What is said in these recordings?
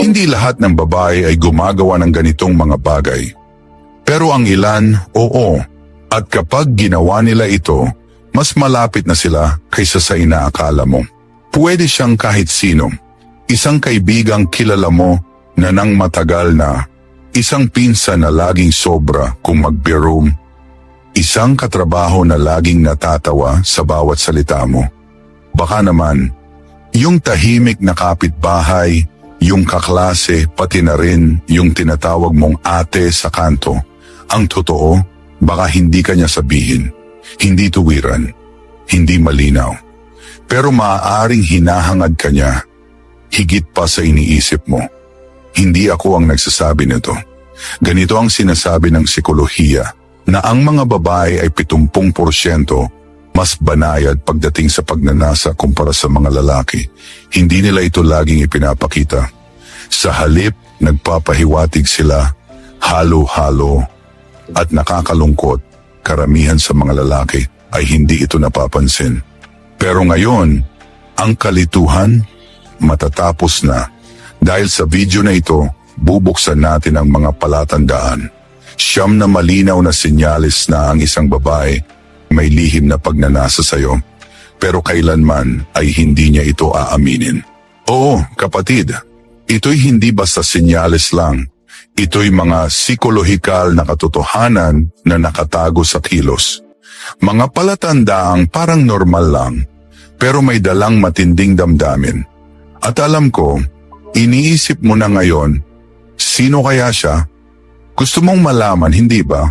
Hindi lahat ng babae ay gumagawa ng ganitong mga bagay. Pero ang ilan, oo. At kapag ginawa nila ito, mas malapit na sila kaysa sa inaakala mo. Pwede siyang kahit sino. Isang kaibigang kilala mo na nang matagal na. Isang pinsan na laging sobra kung magbiro. Isang katrabaho na laging natatawa sa bawat salita mo. Baka naman, yung tahimik na kapitbahay, yung kaklase, pati na rin yung tinatawag mong ate sa kanto. Ang totoo, baka hindi ka niya sabihin. Hindi tuwiran, hindi malinaw. Pero maaaring hinahangad ka niya, higit pa sa iniisip mo. Hindi ako ang nagsasabi nito. Ganito ang sinasabi ng psikolohiya, na ang mga babae ay 70% mas banayad pagdating sa pagnanasa kumpara sa mga lalaki. Hindi nila ito laging ipinapakita. Sa halip, nagpapahiwatig sila, halo-halo, at nakakalungkot. Karamihan sa mga lalaki ay hindi ito napapansin. Pero ngayon, ang kalituhan matatapos na. Dahil sa video na ito, bubuksan natin ang mga palatandaan. Siyam na malinaw na senyales na ang isang babae may lihim na pagnanasa sa'yo, pero kailanman ay hindi niya ito aaminin. Oo, kapatid, ito'y hindi basta senyales lang. Ito'y mga psikolohikal na katotohanan na nakatago sa kilos. Mga palatandaang parang normal lang, pero may dalang matinding damdamin. At alam ko, iniisip mo na ngayon, sino kaya siya? Gusto mong malaman, hindi ba?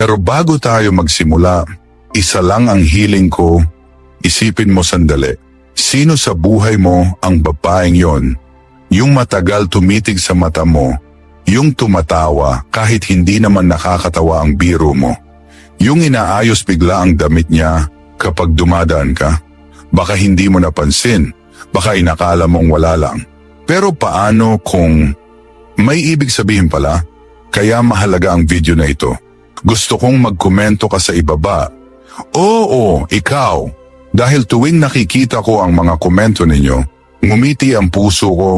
Pero bago tayo magsimula, isa lang ang hiling ko, isipin mo sandali. Sino sa buhay mo ang babaeng yon? Yung matagal tumitig sa mata mo, yung tumatawa kahit hindi naman nakakatawa ang biro mo. Yung inaayos bigla ang damit niya kapag dumadaan ka. Baka hindi mo napansin, baka inakala mong wala lang. Pero paano kung may ibig sabihin pala? Kaya mahalaga ang video na ito. Gusto kong magkomento ka sa ibaba. Oo, ikaw. Dahil tuwing nakikita ko ang mga komento ninyo, ngumiti ang puso ko.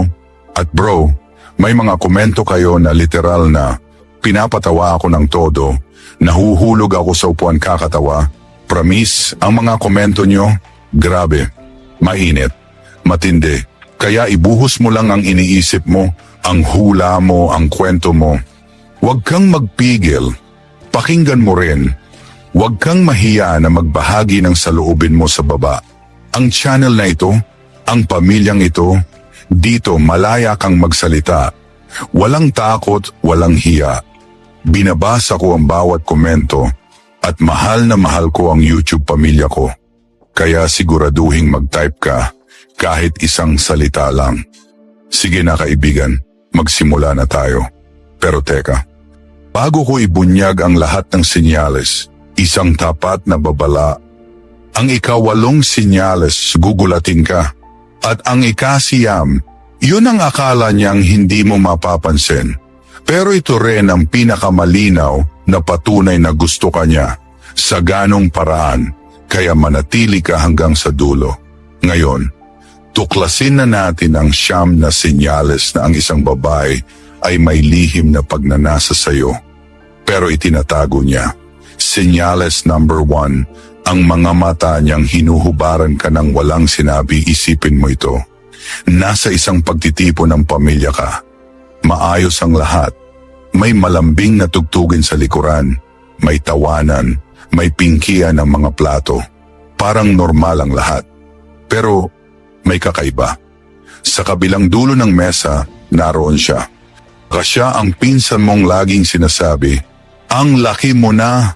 At bro, may mga komento kayo na literal na pinapatawa ako ng todo. Nahuhulog ako sa upuan kakatawa. Promise, ang mga komento nyo, grabe, mainit, matindi. Kaya ibuhos mo lang ang iniisip mo, ang hula mo, ang kwento mo. Huwag kang magpigil, pakinggan mo rin. Huwag kang mahiya na magbahagi ng saloobin mo sa baba. Ang channel na ito, ang pamilyang ito, dito malaya kang magsalita. Walang takot, walang hiya. Binabasa ko ang bawat komento at mahal na mahal ko ang YouTube pamilya ko. Kaya siguraduhin mag-type ka kahit isang salita lang. Sige na kaibigan, magsimula na tayo. Pero teka, bago ko ibunyag ang lahat ng senyales, isang tapat na babala. Ang ikawalong senyales, gugulatin ka. At ang ikasiyam, yun ang akala niyang hindi mo mapapansin. Pero ito rin ang pinakamalinaw na patunay na gusto ka niya. Sa ganong paraan, kaya manatili ka hanggang sa dulo. Ngayon, tuklasin na natin ang siyam na senyales na ang isang babae ay may lihim na pagnanasa sa iyo, pero itinatago niya. Senyales number 1, ang mga mata niyang hinuhubaran ka ng walang sinabi. Isipin mo ito. Nasa isang pagtitipon ng pamilya ka. Maayos ang lahat. May malambing na tugtugin sa likuran. May tawanan. May pingkian ng mga plato. Parang normal ang lahat. Pero may kakaiba. Sa kabilang dulo ng mesa, naroon siya. Siya ang pinsan mong laging sinasabi, ang laki mo na,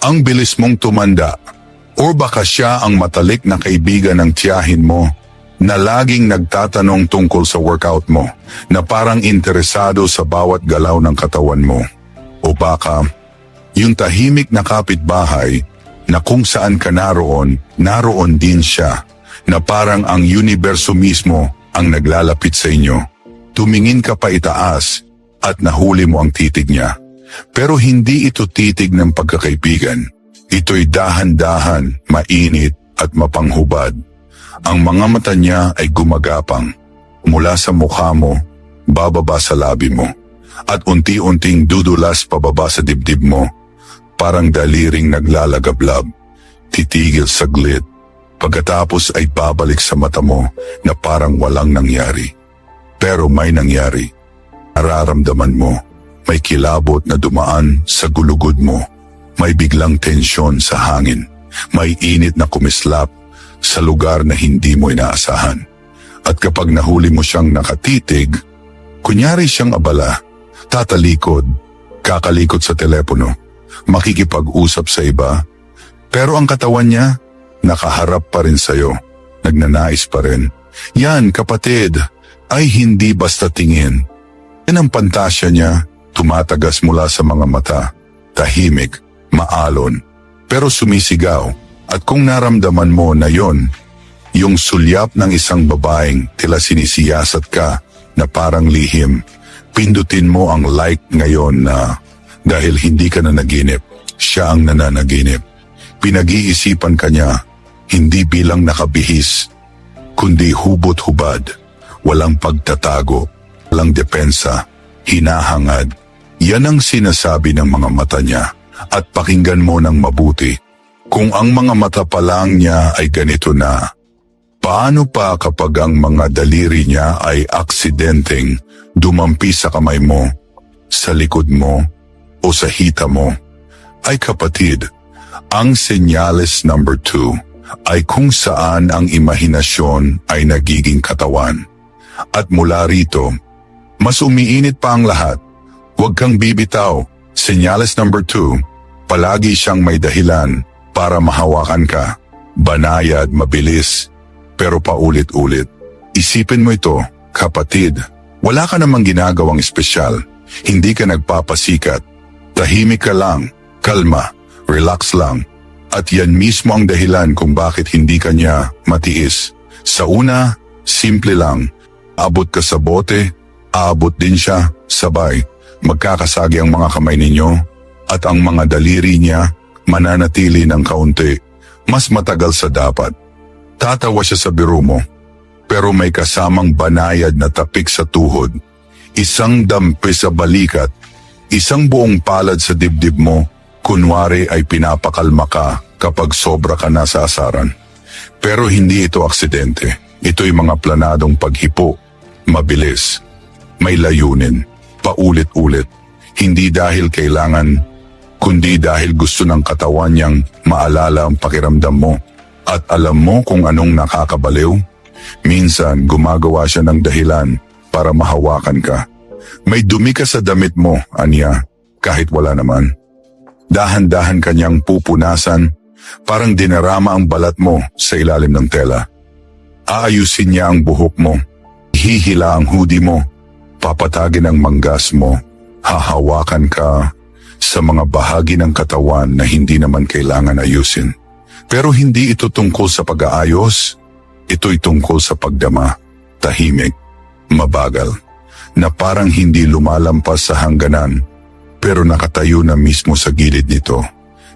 ang bilis mong tumanda. O baka siya ang matalik na kaibigan ng tiyahin mo na laging nagtatanong tungkol sa workout mo, na parang interesado sa bawat galaw ng katawan mo. O baka, yung tahimik na kapitbahay na kung saan ka naroon, naroon din siya, na parang ang universo mismo ang naglalapit sa inyo. Tumingin ka pa itaas at nahuli mo ang titig niya. Pero hindi ito titig ng pagkakaibigan. Ito'y dahan-dahan, mainit at mapanghubad. Ang mga mata niya ay gumagapang. Mula sa mukha mo, bababa sa labi mo, at unti-unting dudulas pababa sa dibdib mo, parang daliring naglalagablab. Titigil saglit, pagkatapos ay babalik sa mata mo na parang walang nangyari. Pero may nangyari. Nararamdaman mo, may kilabot na dumaan sa gulugod mo, may biglang tensyon sa hangin, may init na kumislap sa lugar na hindi mo inaasahan. At kapag nahuli mo siyang nakatitig, kunyari siyang abala, tatalikod, kakalikot sa telepono, makikipag-usap sa iba, pero ang katawan niya, nakaharap pa rin sa'yo, nagnanais pa rin. Yan, kapatid, ay hindi basta tingin. Yan ang pantasya niya, tumatagas mula sa mga mata, tahimik, maalon, pero sumisigaw. At kung naramdaman mo na yon, yung sulyap ng isang babaeng tila sinisiyasat ka na parang lihim, pindutin mo ang like ngayon na dahil hindi ka nanaginip, siya ang nananaginip. Pinag-iisipan ka niya, hindi bilang nakabihis, kundi hubot-hubad, walang pagtatago, walang depensa, hinahangad. Yan ang sinasabi ng mga mata niya, at pakinggan mo ng mabuti. Kung ang mga mata pa lang niya ay ganito na, paano pa kapag ang mga daliri niya ay aksidenteng dumampi sa kamay mo, sa likod mo, o sa hita mo? Ay kapatid, ang senyales number 2 ay kung saan ang imahinasyon ay nagiging katawan. At mula rito, mas umiinit pa ang lahat. Huwag kang bibitaw. Senyales number 2, palagi siyang may dahilan para mahawakan ka. Banayad, mabilis, pero paulit-ulit. Isipin mo ito, kapatid. Wala ka namang ginagawang espesyal. Hindi ka nagpapasikat. Tahimik ka lang, kalma, relax lang. At yan mismo ang dahilan kung bakit hindi ka niya matiis. Sa una, simple lang. Abot ka sa bote, aabot din siya, sabay. Magkakasagi ang mga kamay ninyo, at ang mga daliri niya mananatili ng kaunti, mas matagal sa dapat. Tatawa siya sa biro mo, pero may kasamang banayad na tapik sa tuhod, isang dampi sa balikat, isang buong palad sa dibdib mo, kunwari ay pinapakalma ka kapag sobra ka na sa asaran. Pero hindi ito aksidente, ito'y mga planadong paghipo, mabilis, may layunin, paulit-ulit, hindi dahil kailangan, kundi dahil gusto ng katawan niyang maalala ang pakiramdam mo. At alam mo kung anong nakakabaliw? Minsan gumagawa siya ng dahilan para mahawakan ka. May dumi ka sa damit mo, anya, kahit wala naman. Dahan-dahan kanyang pupunasan, parang dinarama ang balat mo sa ilalim ng tela. Aayusin niya ang buhok mo, hihila ang hoodie mo, papatagin ang manggas mo, hahawakan ka sa mga bahagi ng katawan na hindi naman kailangan ayusin. Pero hindi ito tungkol sa pag-aayos, ito'y tungkol sa pagdama, tahimik, mabagal, na parang hindi lumalampas sa hangganan, pero nakatayo na mismo sa gilid nito.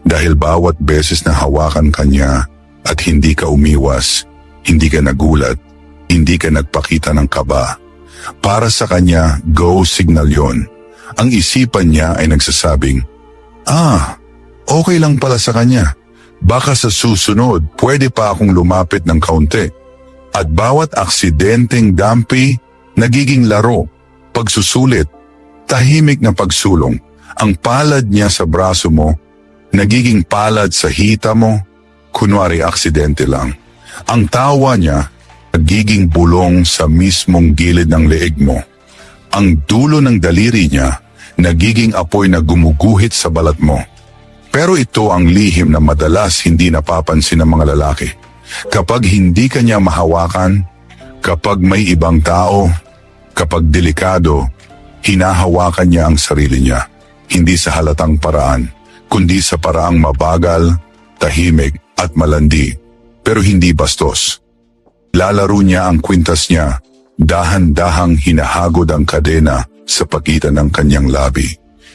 Dahil bawat beses na hawakan ka niya at hindi ka umiwas, hindi ka nagulat, hindi ka nagpakita ng kaba. Para sa kanya, go signal yon. Ang isipan niya ay nagsasabing, okay lang pala sa kanya. Baka sa susunod, pwede pa akong lumapit ng kaunti. At bawat aksidenteng dampi, nagiging laro, pagsusulit, tahimik na pagsulong. Ang palad niya sa braso mo, nagiging palad sa hita mo, kunwari aksidente lang. Ang tawa niya, nagiging bulong sa mismong gilid ng leeg mo. Ang dulo ng daliri niya, nagiging apoy na gumuguhit sa balat mo. Pero ito ang lihim na madalas hindi napapansin ng mga lalaki. Kapag hindi ka niya mahawakan, kapag may ibang tao, kapag delikado, hinahawakan niya ang sarili niya. Hindi sa halatang paraan, kundi sa paraang mabagal, tahimik at malandi, pero hindi bastos. Lalaro niya ang kwintas niya, dahan-dahang hinahagod ang kadena sa pagitan ng kanyang labi.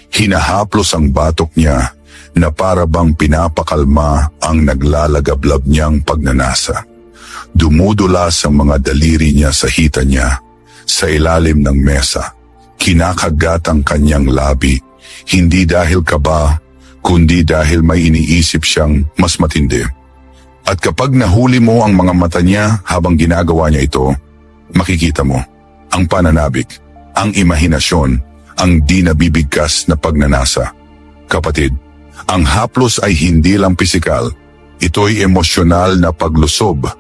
Hinahaplos ang batok niya na para bang pinapakalma ang naglalagablab niyang pagnanasa. Dumudulas ang mga daliri niya sa hita niya, sa ilalim ng mesa. Kinakagat ang kanyang labi, hindi dahil kaba, kundi dahil may iniisip siyang mas matindi. At kapag nahuli mo ang mga mata niya habang ginagawa niya ito, makikita mo ang pananabik, ang imahinasyon, ang di nabibigkas na pagnanasa. Kapatid, ang haplos ay hindi lang pisikal, ito'y emosyonal na paglusob,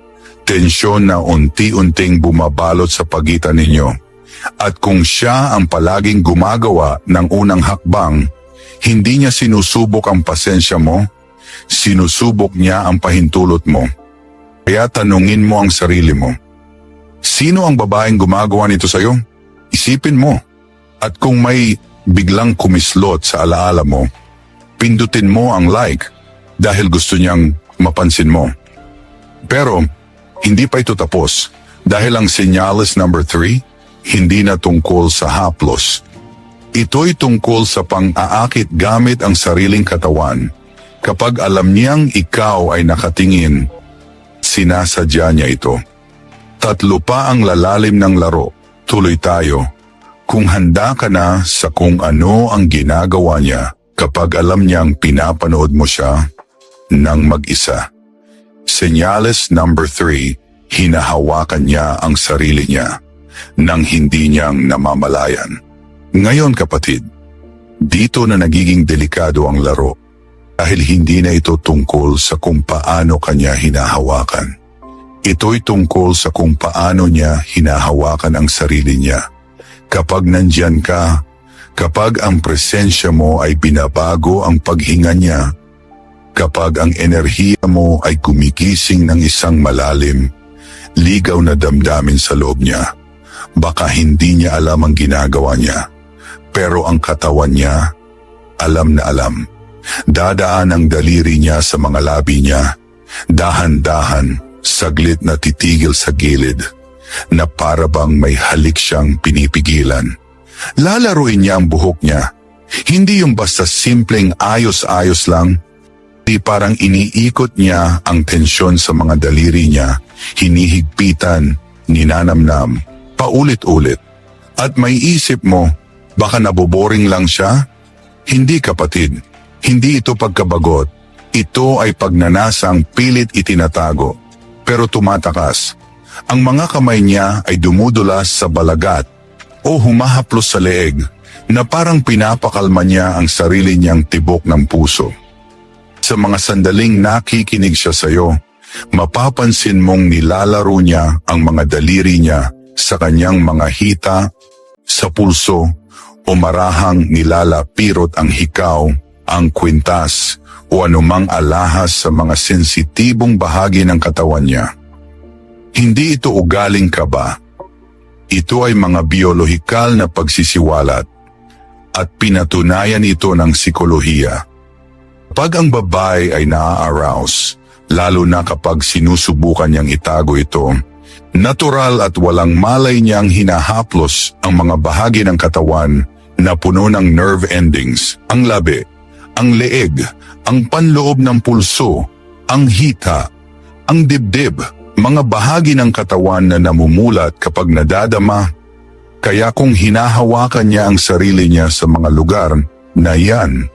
tensyon na unti-unting bumabalot sa pagitan ninyo. At kung siya ang palaging gumagawa ng unang hakbang, hindi niya sinusubok ang pasensya mo, sinusubok niya ang pahintulot mo. Kaya tanungin mo ang sarili mo, sino ang babaeng gumagawa nito sa'yo? Isipin mo. At kung may biglang kumislot sa alaala mo, pindutin mo ang like dahil gusto niyang mapansin mo. Pero hindi pa ito tapos dahil ang senyales number 3, hindi na tungkol sa haplos. Ito'y tungkol sa pang-aakit gamit ang sariling katawan. Kapag alam niyang ikaw ay nakatingin, sinasadya niya ito. 3 pa ang lalalim ng laro. Tuloy tayo. Kung handa ka na sa kung ano ang ginagawa niya kapag alam niyang pinapanood mo siya ng mag-isa. Senyales number 3, hinahawakan niya ang sarili niya nang hindi niyang namamalayan. Ngayon kapatid, dito na nagiging delikado ang laro dahil hindi na ito tungkol sa kung paano kanya hinahawakan. Ito'y tungkol sa kung paano niya hinahawakan ang sarili niya. Kapag nandyan ka, kapag ang presensya mo ay binabago ang paghinga niya, kapag ang enerhiya mo ay gumigising ng isang malalim, ligaw na damdamin sa loob niya, baka hindi niya alam ang ginagawa niya, pero ang katawan niya, alam na alam. Dadaan ang daliri niya sa mga labi niya, dahan-dahan, saglit na titigil sa gilid, na para bang may halik siyang pinipigilan. Lalaruin niya ang buhok niya, hindi yung basta simpleng ayos-ayos lang, di parang iniikot niya ang tensyon sa mga daliri niya, hinihigpitan, ninanamnam, paulit-ulit. At may isip mo, baka naboboring lang siya? Hindi kapatid, hindi ito pagkabagot, ito ay pagnanasang pilit itinatago. Pero tumatakas. Ang mga kamay niya ay dumudulas sa balagat o humahaplos sa leeg na parang pinapakalma niya ang sarili niyang tibok ng puso. Sa mga sandaling nakikinig siya sa iyo, mapapansin mong nilalaro niya ang mga daliri niya sa kanyang mga hita, sa pulso o marahang nilalapirot ang hikaw, ang kwintas, o anumang alahas sa mga sensitibong bahagi ng katawan niya. Hindi ito ugaling kaba. Ito ay mga biolohikal na pagsisiwalat at pinatunayan ito ng psikolohiya. Pag ang babae ay naa-arouse, lalo na kapag sinusubukan niyang itago ito, natural at walang malay niyang hinahaplos ang mga bahagi ng katawan na puno ng nerve endings, ang labi, ang leeg, ang panloob ng pulso, ang hita, ang dibdib, mga bahagi ng katawan na namumulat kapag nadadama. Kaya kung hinahawakan niya ang sarili niya sa mga lugar na yan,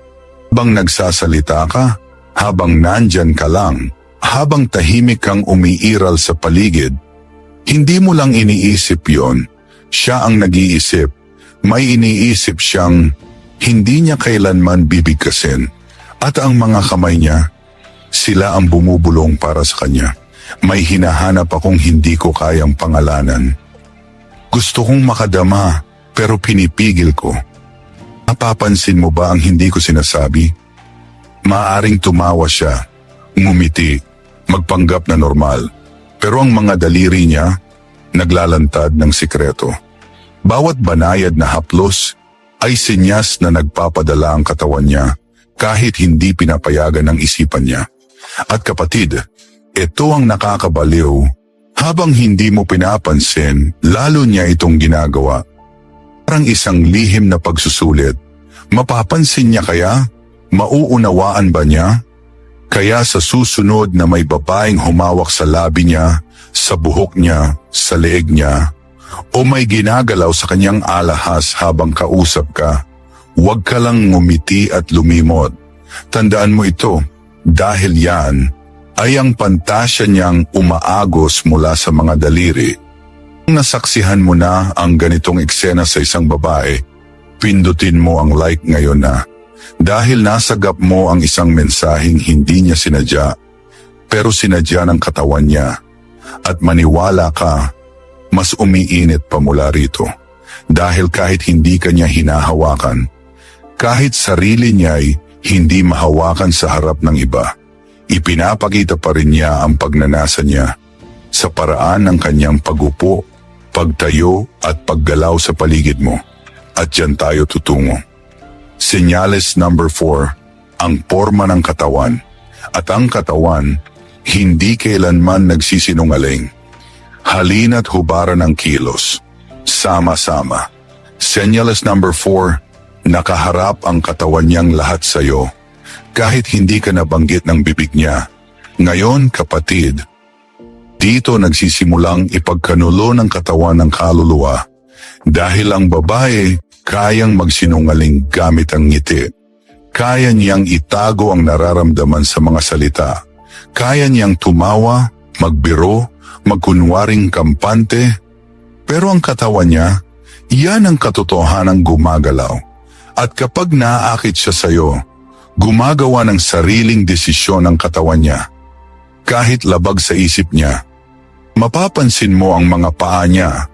bang nagsasalita ka, habang nandyan ka lang, habang tahimik kang umiiral sa paligid, hindi mo lang iniisip yon, siya ang nag-iisip, may iniisip siyang hindi niya kailanman bibigkasin. At ang mga kamay niya, sila ang bumubulong para sa kanya. May hinahanap akong hindi ko kayang pangalanan. Gusto kong makadama, pero pinipigil ko. Napapansin mo ba ang hindi ko sinasabi? Maaring tumawa siya, ngumiti, magpanggap na normal. Pero ang mga daliri niya, naglalantad ng sikreto. Bawat banayad na haplos ay senyas na nagpapadala ang katawan niya, kahit hindi pinapayagan ng isipan niya. At kapatid, ito ang nakakabaliw. Habang hindi mo pinapansin, lalo niya itong ginagawa. Parang isang lihim na pagsusulit. Mapapansin niya kaya? Mauunawaan ba niya? Kaya sa susunod na may babaeng humawak sa labi niya, sa buhok niya, sa leeg niya, o may ginagalaw sa kanyang alahas habang kausap ka, huwag ka lang ngumiti at lumimot. Tandaan mo ito, dahil yan ay ang pantasya niyang umaagos mula sa mga daliri. Kung nasaksihan mo na ang ganitong eksena sa isang babae, pindutin mo ang like ngayon na. Dahil nasagap mo ang isang mensaheng hindi niya sinadya, pero sinadya ng katawan niya. At maniwala ka, mas umiinit pa mula rito. Dahil kahit hindi ka niya hinahawakan, kahit sarili niya'y hindi mahawakan sa harap ng iba, ipinapakita pa rin niya ang pagnanasa niya sa paraan ng kanyang pagupo, pagtayo at paggalaw sa paligid mo. At diyan tayo tutungo. Senyales number 4, ang porma ng katawan. At ang katawan, hindi kailanman nagsisinungaling. Halina't hubaran ng kilos. Sama-sama. Senyales number 4, nakaharap ang katawan niyang lahat sa iyo. Kahit hindi ka nabanggit ng bibig niya. Ngayon, kapatid, dito nagsisimulang ipagkanulo ng katawan ng kaluluwa. Dahil ang babae, kayang magsinungaling gamit ang ngiti. Kaya niyang itago ang nararamdaman sa mga salita. Kaya niyang tumawa, magbiro, magkunwaring kampante. Pero ang katawan niya, yan ang katotohanang gumagalaw. At kapag naaakit siya sa iyo, gumagawa ng sariling desisyon ang katawan niya. Kahit labag sa isip niya, mapapansin mo ang mga paa niya.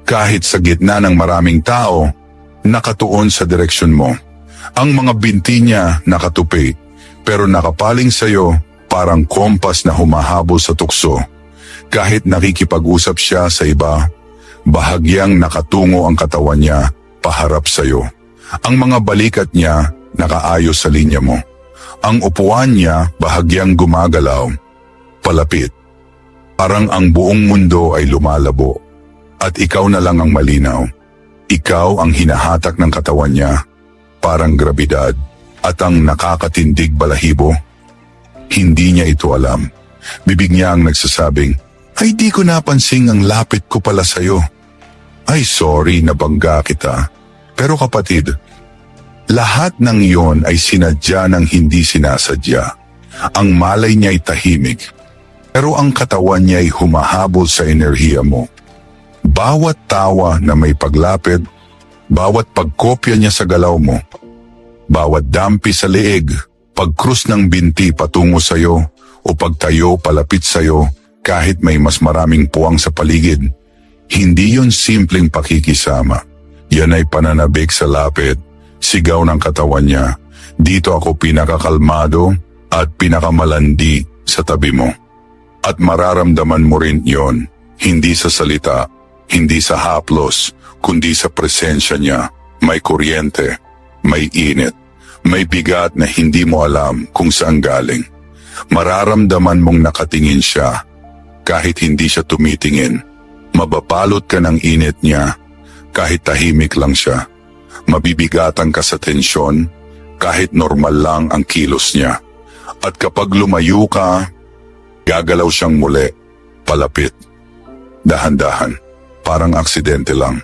Kahit sa gitna ng maraming tao, nakatuon sa direksyon mo. Ang mga binti niya nakatupi, pero nakapaling sa iyo parang kompas na humahabol sa tukso. Kahit nakikipag-usap siya sa iba, bahagyang nakatungo ang katawan niya paharap sa iyo. Ang mga balikat niya nakaayos sa linya mo. Ang upuan niya bahagyang gumagalaw, palapit. Parang ang buong mundo ay lumalabo, at ikaw na lang ang malinaw. Ikaw ang hinahatak ng katawan niya, parang grabidad, at ang nakakatindig balahibo. Hindi niya ito alam. Bibig niya ang nagsasabing, ay di ko napansing ang lapit ko pala sa'yo. Ay sorry, nabangga kita. Pero kapatid, lahat ng iyon ay sinadya ng hindi sinasadya. Ang malay niya ay tahimik, pero ang katawan niya ay humahabol sa enerhiya mo. Bawat tawa na may paglapit, bawat pagkopya niya sa galaw mo, bawat dampi sa leeg, pagkrus ng binti patungo sa iyo o pagtayo palapit sa iyo kahit may mas maraming puwang sa paligid, hindi yon simpleng pakikisama. Yan ay pananabik sa lapit, sigaw ng katawan niya. Dito ako pinakakalmado at pinakamalandi sa tabi mo. At mararamdaman mo rin yon, hindi sa salita, hindi sa haplos, kundi sa presensya niya. May kuryente, may init, may bigat na hindi mo alam kung saan galing. Mararamdaman mong nakatingin siya, kahit hindi siya tumitingin. Mababalot ka ng init niya, kahit tahimik lang siya. Mabibigatan ka sa tensyon, kahit normal lang ang kilos niya. At kapag lumayo ka, gagalaw siyang muli, palapit. Dahan-dahan. Parang aksidente lang.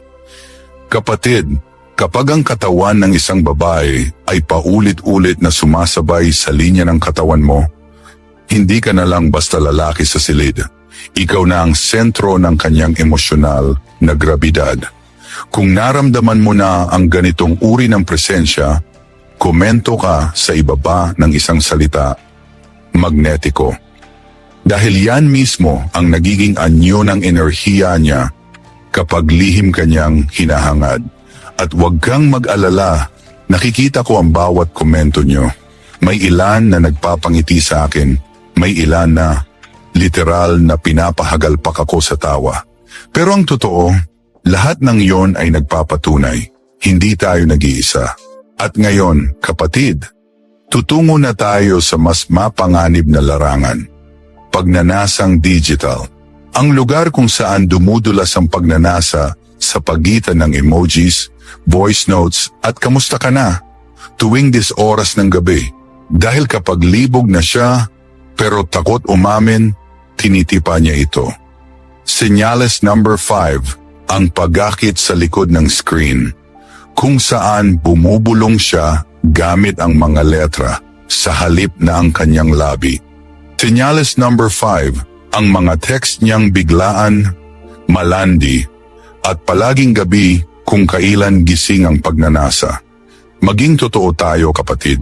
Kapatid, kapag ang katawan ng isang babae ay paulit-ulit na sumasabay sa linya ng katawan mo, hindi ka na lang basta lalaki sa silid. Ikaw na ang sentro ng kanyang emosyonal na grabidad. Kung naramdaman mo na ang ganitong uri ng presensya, komento ka sa ibaba ng isang salita, magnetiko. Dahil yan mismo ang nagiging anyo ng enerhiya niya kapag lihim kanyang hinahangad. At huwag kang mag-alala, nakikita ko ang bawat komento nyo. May ilan na nagpapangiti sa akin, may ilan na literal na pinapahagalpak ako sa tawa. Pero ang totoo, lahat ng yon ay nagpapatunay, hindi tayo nag-iisa. At ngayon, kapatid, tutungo na tayo sa mas mapanganib na larangan, pagnanasang digital. Ang lugar kung saan dumudulas ang pagnanasa sa pagitan ng emojis, voice notes at kamusta ka na tuwing oras ng gabi. Dahil kapag libog na siya pero takot umamin, tinitipa niya ito. Senyales number 5, ang pagakit sa likod ng screen, kung saan bumubulong siya gamit ang mga letra sa halip na ang kanyang labi. Senyales number 5, ang mga text niyang biglaan, malandi, at palaging gabi kung kailan gising ang pagnanasa. Maging totoo tayo, kapatid.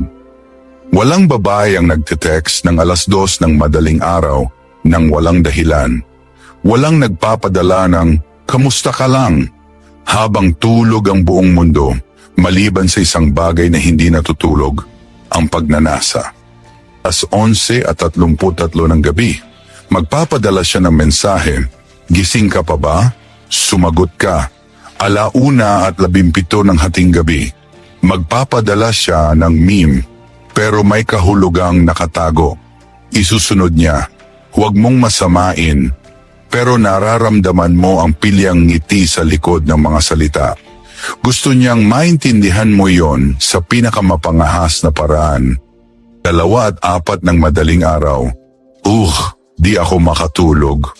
Walang babae ang nagte-text ng 2:00 ng madaling araw nang walang dahilan. Walang nagpapadala ng "kamusta ka lang" habang tulog ang buong mundo, maliban sa isang bagay na hindi natutulog, ang pagnanasa. 11:33 ng gabi, magpapadala siya ng mensahe, "Gising ka pa ba?" Sumagot ka. 1:17 ng hating gabi, magpapadala siya ng meme, pero may kahulugang nakatago. Isusunod niya, "Huwag mong masamain," pero nararamdaman mo ang pilyang ngiti sa likod ng mga salita. Gusto niyang maintindihan mo yon sa pinakamapangahas na paraan. 2:04 ng madaling araw, di ako makatulog."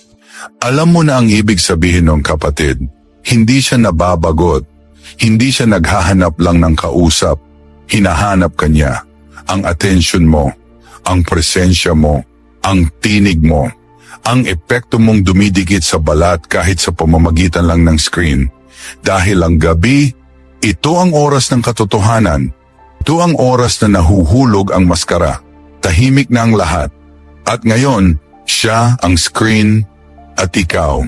Alam mo na ang ibig sabihin ng kapatid. Hindi siya nababagot. Hindi siya naghahanap lang ng kausap. Hinahanap ka niya. Ang atensyon mo, ang presensya mo, ang tinig mo, ang epekto mong dumidikit sa balat kahit sa pamamagitan lang ng screen. Dahil ang gabi, ito ang oras ng katotohanan. Ito ang oras na nahuhulog ang maskara. Tahimik na ang lahat. At ngayon, siya ang screen at ikaw.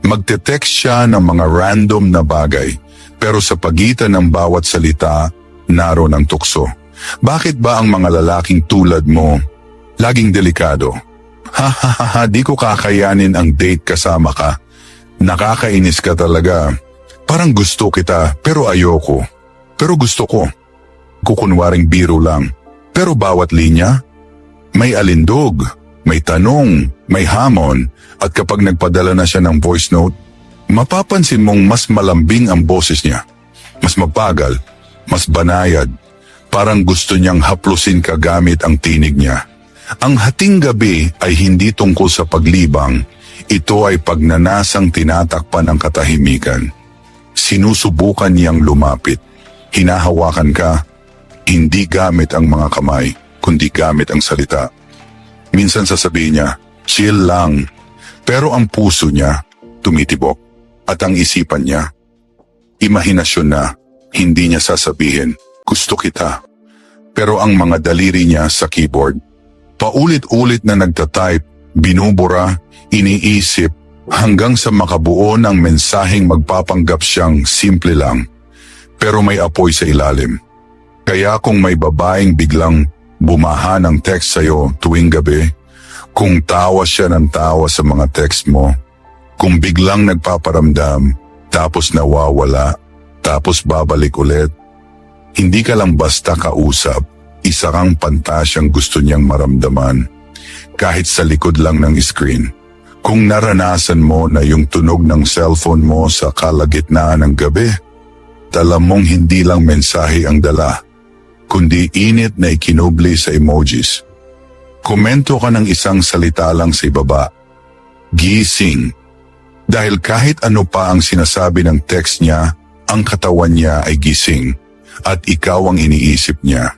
Magte-text siya ng mga random na bagay, pero sa pagitan ng bawat salita, naroon ang tukso. Bakit ba ang mga lalaking tulad mo laging delikado? Di ko kakayanin ang date kasama ka. Nakakainis ka talaga. Parang gusto kita pero ayoko. Pero gusto ko. Kukunwaring biro lang. Pero bawat linya, may alindog, may tanong, may hamon, at kapag nagpadala na siya ng voice note, mapapansin mong mas malambing ang boses niya. Mas mabagal, mas banayad. Parang gusto niyang haplusin ka gamit ang tinig niya. Ang hating gabi ay hindi tungkol sa paglibang. Ito ay pagnanasang tinatakpan ang katahimikan. Sinusubukan niyang lumapit. Hinahawakan ka, hindi gamit ang mga kamay, kundi gamit ang salita. Minsan sasabihin niya, "Chill lang." Pero ang puso niya, tumitibok. At ang isipan niya, imahinasyon na, hindi niya sasabihin, "Gusto kita." Pero ang mga daliri niya sa keyboard, paulit-ulit na nagtatype, binubura, iniisip, hanggang sa makabuo ng mensaheng magpapanggap siyang simple lang, pero may apoy sa ilalim. Kaya kung may babaeng biglang bumaha ng text sa'yo tuwing gabi, kung tawa siya ng tawa sa mga text mo, kung biglang nagpaparamdam, tapos nawawala, tapos babalik ulit, hindi ka lang basta kausap, isa kang pantasyang gusto niyang maramdaman, kahit sa likod lang ng screen. Kung naranasan mo na yung tunog ng cellphone mo sa kalagitnaan ng gabi, alam mong hindi lang mensahe ang dala, kundi init na ikinubli sa emojis. Komento ka ng isang salita lang sa ibaba, "Gising." Dahil kahit ano pa ang sinasabi ng text niya, ang katawan niya ay gising at ikaw ang iniisip niya.